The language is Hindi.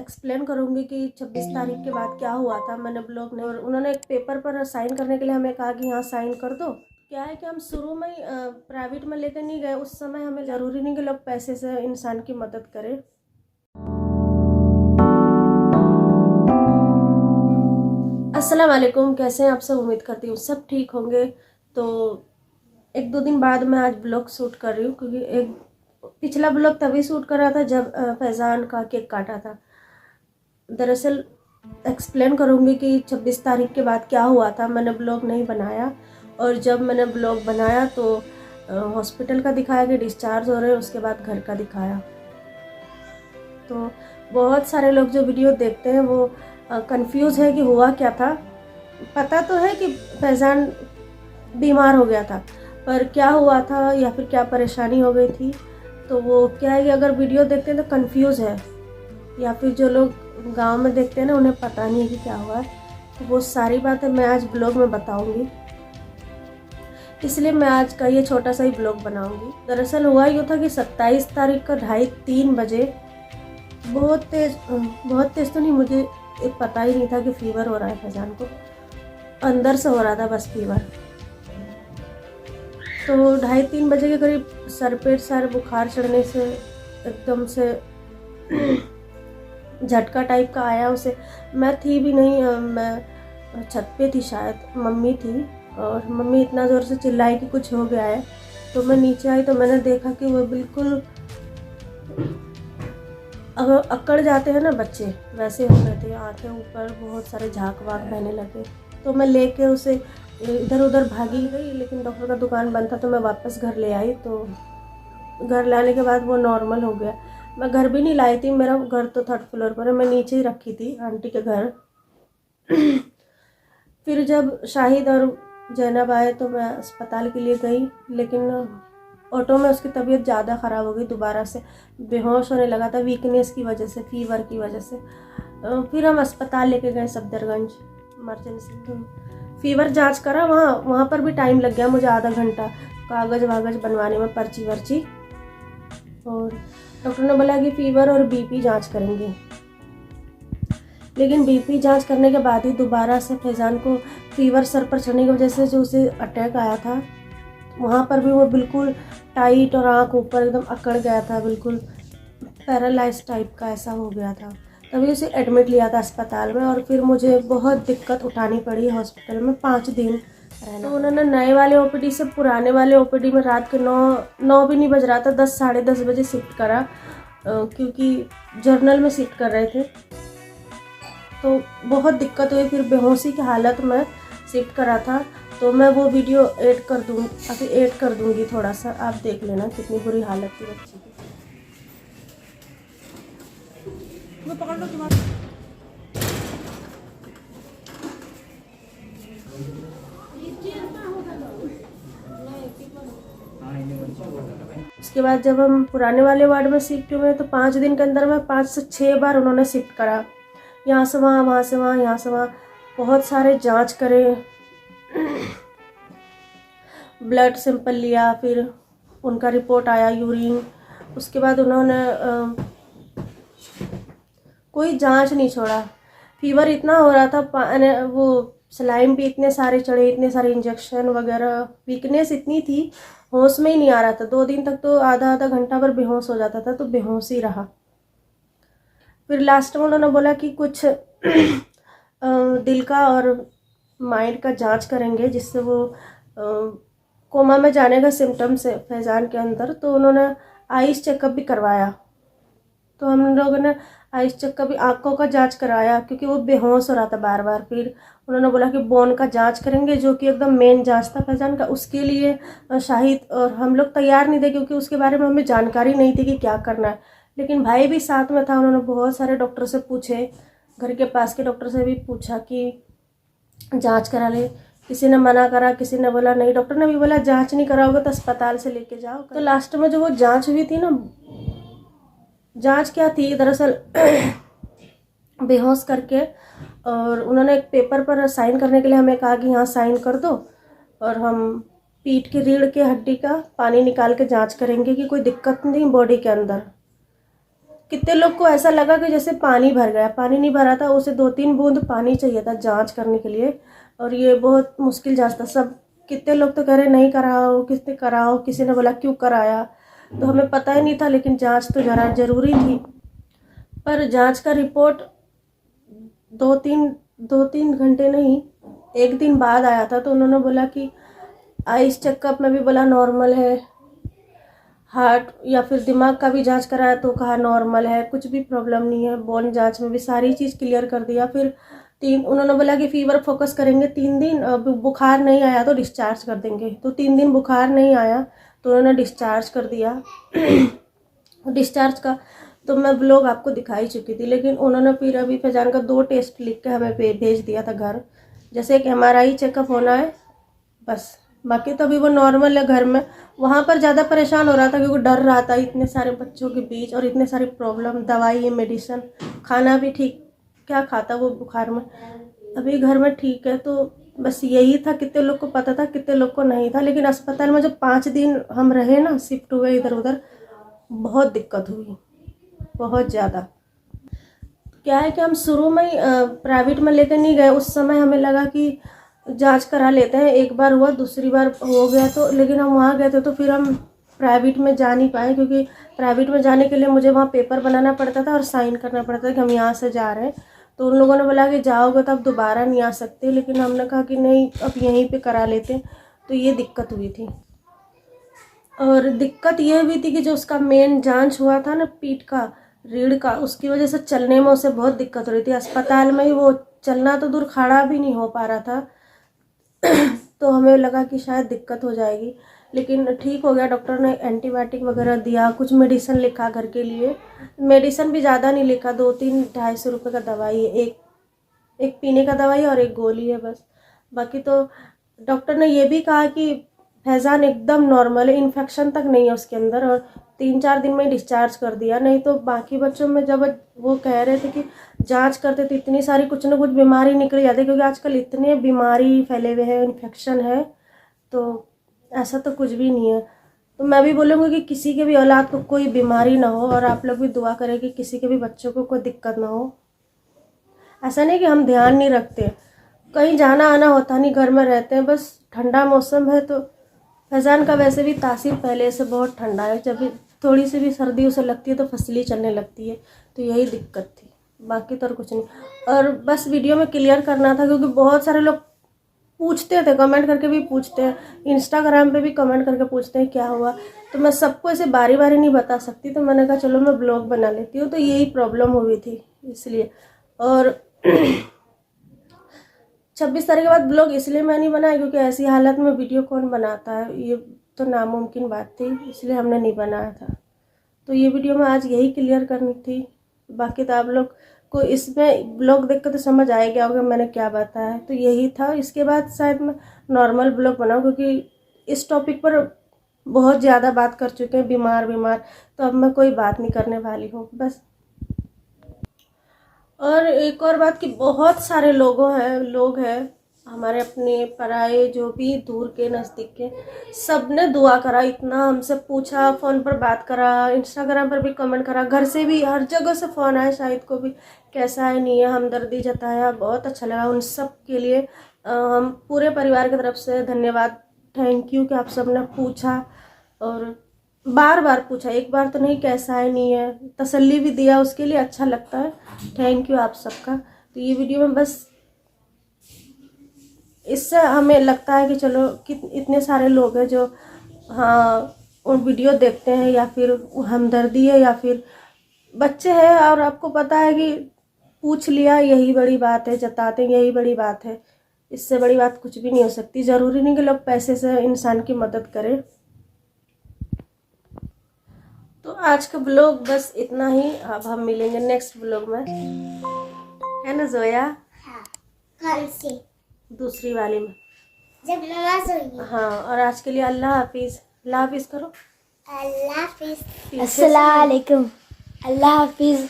एक्सप्लेन करूँगी कि 26 तारीख के बाद क्या हुआ था। मैंने ब्लॉग नहीं, और उन्होंने एक पेपर पर साइन करने के लिए हमें कहा कि यहाँ साइन कर दो। क्या है कि हम शुरू में ही प्राइवेट में लेकर नहीं गए। उस समय हमें ज़रूरी नहीं कि लोग पैसे से इंसान की मदद करें। अस्सलाम वालेकुम, कैसे हैं आप सब? उम्मीद करती हूँ सब ठीक होंगे। तो 1-2 दिन बाद मैं आज ब्लॉग शूट कर रही हूँ, क्योंकि एक पिछला ब्लॉग तभी शूट कर रहा था जब फैज़ान का केक काटा था। दरअसल एक्सप्लेन करूँगी कि 26 तारीख के बाद क्या हुआ था। मैंने ब्लॉग नहीं बनाया, और जब मैंने ब्लॉग बनाया तो हॉस्पिटल का दिखाया कि डिस्चार्ज हो रहे हैं, उसके बाद घर का दिखाया। तो बहुत सारे लोग जो वीडियो देखते हैं वो कंफ्यूज है कि हुआ क्या था। पता तो है कि फैज़ान बीमार हो गया था, पर क्या हुआ था या फिर क्या परेशानी हो गई थी, तो वो क्या है कि अगर वीडियो देखते हैं तो कंफ्यूज है, या फिर जो लोग गांव में देखते हैं ना उन्हें पता नहीं है कि क्या हुआ है। तो वो सारी बातें मैं आज ब्लॉग में बताऊंगी, इसलिए मैं आज का ये छोटा सा ही ब्लॉग बनाऊंगी। दरअसल हुआ यूँ था कि 27 तारीख का 2:30-3 बजे बहुत तेज़ तो नहीं, मुझे पता ही नहीं था कि फीवर हो रहा है। फैज़ान को अंदर से हो रहा था बस फीवर। तो 2:30-3 बजे के करीब सर पे बुखार चढ़ने से एकदम से झटका टाइप का आया उसे। मैं थी भी नहीं, मैं छत पे थी, शायद मम्मी थी, और मम्मी इतना ज़ोर से चिल्लाई कि कुछ हो गया है। तो मैं नीचे आई तो मैंने देखा कि वो बिल्कुल अगर अकड़ जाते हैं ना बच्चे, वैसे हो गए थे। आंखें ऊपर, बहुत सारे झाग वाग बहने लगे। तो मैं लेके उसे इधर उधर भागी गई, लेकिन डॉक्टर का दुकान बंद था तो मैं वापस घर ले आई। तो घर लाने के बाद वो नॉर्मल हो गया। मैं घर भी नहीं लाई थी, मेरा घर तो 3rd फ्लोर पर है, मैं नीचे ही रखी थी आंटी के घर। फिर जब शाहिद और जैनब आए तो मैं अस्पताल के लिए गई, लेकिन ऑटो में उसकी तबीयत ज़्यादा ख़राब हो गई, दोबारा से बेहोश होने लगा था, वीकनेस की वजह से, फीवर की वजह से। फिर हम अस्पताल लेके गए सफदरगंज इमरजेंसी। तो फीवर जांच करा, वहाँ पर भी टाइम लग गया मुझे, आधा घंटा कागज़ वागज बनवाने में, पर्ची वर्ची। और डॉक्टर ने बोला कि फीवर और बीपी जांच करेंगे, लेकिन बीपी जांच करने के बाद ही दोबारा से फैज़ान को फीवर सर पर चढ़ने की वजह से जो उसे अटैक आया था, वहाँ पर भी वो बिल्कुल टाइट और आँख ऊपर एकदम अकड़ गया था, बिल्कुल पैरालाइज टाइप का ऐसा हो गया था। तभी उसे एडमिट लिया था अस्पताल में, और फिर मुझे बहुत दिक्कत उठानी पड़ी हॉस्पिटल में 5 दिन रहना। तो उन्होंने नए वाले ओपीडी से पुराने वाले ओपीडी में रात के 9 भी नहीं बज रहा था, 10 साढ़े 10 बजे शिफ्ट करा, क्योंकि जर्नल में शिफ्ट कर रहे थे। तो बहुत दिक्कत हुई, फिर बेहोशी की हालत में शिफ्ट करा था। तो मैं वो वीडियो ऐड कर दूँगी, थोड़ा सा आप देख लेना कितनी बुरी हालत थी बच्ची की। मैं पकड़ लो तुम्हारा। उसके बाद जब हम पुराने वाले वार्ड में शिफ्ट हुए तो 5 दिन के अंदर में 5 से 6 बार उन्होंने शिफ्ट करा, यहाँ से वहाँ, वहाँ से वहाँ, यहाँ से वहाँ। बहुत सारे जांच करे, ब्लड सैंपल लिया, फिर उनका रिपोर्ट आया, यूरिन। उसके बाद उन्होंने कोई जांच नहीं छोड़ा। फीवर इतना हो रहा था, वो सलाइन भी इतने सारे चढ़े, इतने सारे इंजेक्शन वगैरह, वीकनेस इतनी थी, होश में ही नहीं आ रहा था। 2 दिन तक तो आधा घंटा पर बेहोश हो जाता था, तो बेहोश ही रहा। फिर लास्ट में उन्होंने बोला कि कुछ दिल का और माइंड का जांच करेंगे, जिससे वो कोमा में जाने का सिम्टम्स है फैज़ान के अंदर। तो उन्होंने आइस चेकअप भी करवाया। तो हम लोगों ने आइस चेकअप भी, आँखों का जांच कराया, क्योंकि वो बेहोश हो रहा था बार बार। फिर उन्होंने बोला कि बोन का जांच करेंगे, जो कि एकदम मेन जांच था फैज़ान का। उसके लिए शाहिद और हम लोग तैयार नहीं थे, क्योंकि उसके बारे में हमें जानकारी नहीं थी कि क्या करना है। लेकिन भाई भी साथ में था, उन्होंने बहुत सारे डॉक्टर से पूछे, घर के पास के डॉक्टर से भी पूछा कि जांच करा ले। किसी ने मना करा, किसी ने बोला नहीं। डॉक्टर ने भी बोला जांच नहीं कराओगे तो अस्पताल से लेके जाओ। तो लास्ट में जो वो जांच हुई थी ना, जांच क्या थी दरअसल, बेहोश करके, और उन्होंने एक पेपर पर साइन करने के लिए हमें कहा कि यहाँ साइन कर दो, और हम पीठ की रीढ़ की हड्डी का पानी निकाल के जांच करेंगे कि कोई दिक्कत नहीं बॉडी के अंदर। कितने लोग को ऐसा लगा कि जैसे पानी भर गया, पानी नहीं भरा था, उसे 2-3 बूंद पानी चाहिए था जांच करने के लिए, और ये बहुत मुश्किल जांच था। सब कितने लोग तो कह रहे नहीं कराओ, किसने कराओ, किसी ने बोला क्यों कराया, तो हमें पता ही नहीं था, लेकिन जांच तो ज़रूरी थी। पर जांच का रिपोर्ट 2-3 घंटे नहीं, 1 दिन बाद आया था। तो उन्होंने बोला कि आइस चेकअप में भी बोला नॉर्मल है, हार्ट या फिर दिमाग का भी जांच कराया तो कहा नॉर्मल है, कुछ भी प्रॉब्लम नहीं है। बोन जांच में भी सारी चीज़ क्लियर कर दिया। फिर उन्होंने बोला कि फीवर फोकस करेंगे 3 दिन, अब बुखार नहीं आया तो डिस्चार्ज कर देंगे। तो 3 दिन बुखार नहीं आया तो उन्होंने डिस्चार्ज कर दिया। डिस्चार्ज का तो मैं ब्लॉग आपको दिखाई चुकी थी, लेकिन उन्होंने फिर अभी फैजान का 2 टेस्ट लिख के हमें भेज दिया था घर। जैसे एक MRI चेकअप होना है बस, बाकी तो अभी वो नॉर्मल है घर में। वहाँ पर ज़्यादा परेशान हो रहा था क्योंकि डर रहा था इतने सारे बच्चों के बीच और इतने सारी प्रॉब्लम, दवाई मेडिसिन, खाना भी ठीक क्या खाता वो बुखार में। अभी घर में ठीक है, तो बस यही था। कितने लोग को पता था, कितने लोग को नहीं था, लेकिन अस्पताल में जब 5 दिन हम रहे ना, शिफ्ट हुए इधर उधर, बहुत दिक्कत हुई, बहुत ज़्यादा। क्या है कि हम शुरू में ही प्राइवेट में लेकर नहीं गए। उस समय हमें लगा कि जांच करा लेते हैं, एक बार हुआ, दूसरी बार हो गया तो, लेकिन हम वहाँ गए थे तो फिर हम प्राइवेट में जा नहीं पाए, क्योंकि प्राइवेट में जाने के लिए मुझे वहाँ पेपर बनाना पड़ता था और साइन करना पड़ता था कि हम यहाँ से जा रहे हैं। तो उन लोगों ने बोला कि जाओगे तो अब दोबारा नहीं आ सकते, लेकिन हमने कहा कि नहीं, अब यहीं पे करा लेते हैं। तो ये दिक्कत हुई थी। और दिक्कत ये हुई थी कि जो उसका मेन जांच हुआ था ना, पीठ का, रीढ़ का, उसकी वजह से चलने में उसे बहुत दिक्कत हो रही थी। अस्पताल में ही वो चलना तो दूर, खड़ा भी नहीं हो पा रहा था। तो हमें लगा कि शायद दिक्कत हो जाएगी, लेकिन ठीक हो गया। डॉक्टर ने एंटीबायोटिक वगैरह दिया, कुछ मेडिसिन लिखा घर के लिए। मेडिसिन भी ज़्यादा नहीं लिखा, 2-3-250 रुपये का दवाई है, एक पीने का दवाई और एक गोली है बस। बाकी तो डॉक्टर ने ये भी कहा कि फैज़ान एकदम नॉर्मल है, इन्फेक्शन तक नहीं है उसके अंदर, और 3-4 दिन में डिस्चार्ज कर दिया। नहीं तो बाकी बच्चों में जब वो कह रहे थे कि जांच करते थे इतनी सारी कुछ ना कुछ बीमारी निकल जाती है, क्योंकि आजकल इतने बीमारी फैले हुए हैं, इन्फेक्शन है, तो ऐसा तो कुछ भी नहीं है। तो मैं भी बोलूँगी कि किसी के भी औलाद को कोई बीमारी ना हो, और आप लोग भी दुआ करें कि किसी के भी बच्चों को कोई दिक्कत ना हो। ऐसा नहीं कि हम ध्यान नहीं रखते, कहीं जाना आना होता नहीं, घर में रहते हैं बस। ठंडा मौसम है तो फैज़ान का वैसे भी तासीर पहले से बहुत ठंडा है, जब भी थोड़ी सी भी सर्दी उसे लगती है तो फसली चलने लगती है। तो यही दिक्कत थी, बाकी तो और कुछ नहीं। और बस वीडियो में क्लियर करना था, क्योंकि बहुत सारे लोग पूछते थे, कमेंट करके भी पूछते हैं, इंस्टाग्राम पे भी कमेंट करके पूछते हैं क्या हुआ। तो मैं सबको ऐसे बारी बारी नहीं बता सकती, तो मैंने कहा चलो मैं ब्लॉग बना लेती हूँ। तो यही प्रॉब्लम हुई थी इसलिए। और 26 तारीख के बाद ब्लॉग इसलिए मैं नहीं बनाया क्योंकि ऐसी हालत में वीडियो कौन बनाता है, ये तो नामुमकिन बात थी, इसलिए हमने नहीं बनाया था। तो ये वीडियो में आज यही क्लियर करनी थी। बाकी तो आप लोग को इसमें ब्लॉग देख कर तो समझ आ गया होगा मैंने क्या बताया है। तो यही था, इसके बाद शायद मैं नॉर्मल ब्लॉग बनाऊँ, क्योंकि इस टॉपिक पर बहुत ज़्यादा बात कर चुके हैं, बीमार, तो अब मैं कोई बात नहीं करने वाली हूँ बस। और एक और बात कि बहुत सारे लोग हैं हमारे अपने पराए, जो भी दूर के नज़दीक के, सब ने दुआ करा, इतना हमसे पूछा, फ़ोन पर बात करा, इंस्टाग्राम पर भी कमेंट करा, घर से भी, हर जगह से फ़ोन आया, शाहिद को भी कैसा है, नहीं है, हमदर्दी जताया, बहुत अच्छा लगा। उन सब के लिए हम पूरे परिवार की तरफ से धन्यवाद, थैंक यू कि आप सब ने पूछा, और बार बार पूछा, एक बार तो नहीं, कैसा है, नहीं है, तसल्ली भी दिया, उसके लिए अच्छा लगता है। थैंक यू आप सबका। तो ये वीडियो में बस, इससे हमें लगता है कि चलो कि इतने सारे लोग हैं जो हाँ उन वीडियो देखते हैं, या फिर हमदर्दी है, या फिर बच्चे हैं, और आपको पता है कि पूछ लिया, यही बड़ी बात है, जताते हैं, यही बड़ी बात है। इससे बड़ी बात कुछ भी नहीं हो सकती। ज़रूरी नहीं कि लोग पैसे से इंसान की मदद करें। तो आज का ब्लॉग बस इतना ही। अब हम मिलेंगे नेक्स्ट ब्लॉग में, है ना जोया? हाँ, कल से दूसरी वाली में, जब नमाज होगी। हाँ, और आज के लिए अल्लाह हाफिज़। अल्लाह हाफिज़ करो। अल्लाह हाफिज़। अस्सलाम वालेकुम। अल्लाह हाफिज़।